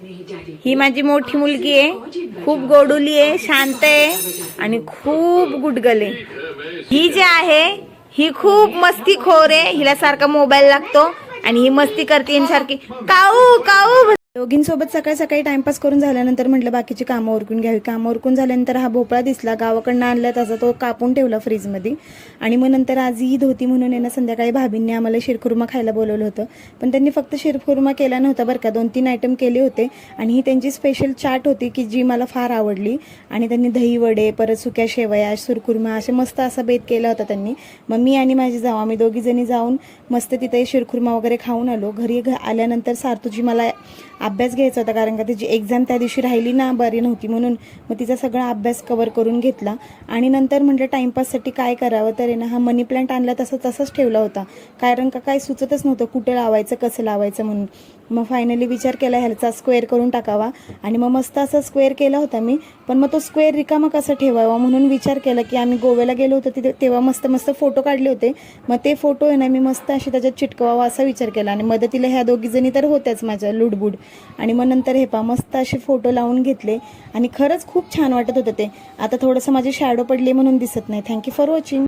ही माझी मोठी मुलगी आहे, खूप गोडुली आहे, शांत आहे आणि खूप गुडगल आहे। ही जी आहे ही खूप मस्तीखोर आहे, हिला सारखा मोबाईल लागतो आणि ही मस्ती करते सारखी काऊ काऊ। दोघींसोबत सकाळी सकाळी टाइमपास करून झाल्यानंतर म्हटलं बाकीची कामं उरकून घ्यावी। कामं उरकून झाल्यानंतर हा भोपळा दिसला, गावाकडनं आणला त्याचा, तो कापून ठेवला फ्रीजमध्ये। आणि मग नंतर आज ईद होती म्हणून आहे ना, संध्याकाळी भाभींनी आम्हाला शिरखुर्मा खायला बोलवलं होतं, पण त्यांनी फक्त शिरखुर्मा केला नव्हता बरं का, 2-3 आयटम केले होते। आणि ही त्यांची स्पेशल चाट होती की जी मला फार आवडली। आणि त्यांनी दही वडे, परत सुक्या शेवया, शिरखुर्मा असे मस्त असा बेत केला होता त्यांनी। मग मी आणि माझी जाऊ आम्ही दोघी जणी जाऊन मस्त तिथे शिरखुर्मा वगैरे खाऊन आलो। घरी आल्यानंतर सार्थूची मला अभ्यास घ्यायचा होता, कारण का तिची एक्झाम त्या दिवशी राहिली ना, बरी नव्हती म्हणून। मग तिचा सगळा अभ्यास कव्हर करून घेतला आणि नंतर म्हटलं टाइमपाससाठी काय करावं, तर आहे ना हा मनी प्लांट आणला तसंच ठेवला होता, कारण का काय सुचतच नव्हतं कुठे लावायचं कसं लावायचं म्हणून। मग फायनली विचार केला ह्याचा स्क्वेअर करून टाकावा आणि मग मस्त असा स्क्वेअर केला होता मी। पण मग तो स्क्वेअर रिकामा कसा ठेवावा म्हणून विचार केला की आम्ही गोव्याला गेलो होतो तिथे, तेव्हा मस्त मस्त फोटो काढले होते, मग ते फोटो आहे ना मी मस्त असे त्याच्यात चिटकवावा असा विचार केला। आणि मदतीला ह्या दोघी जणी तर होत्याच माझ्या लुडबुड। आणि मग नंतर हे पा मस्त असे फोटो लावून घेतले आणि खरंच खूप छान वाटत होतं ते। आता थोडंसं माझी शॅडो पडली म्हणून दिसत नाही। Thank you for watching.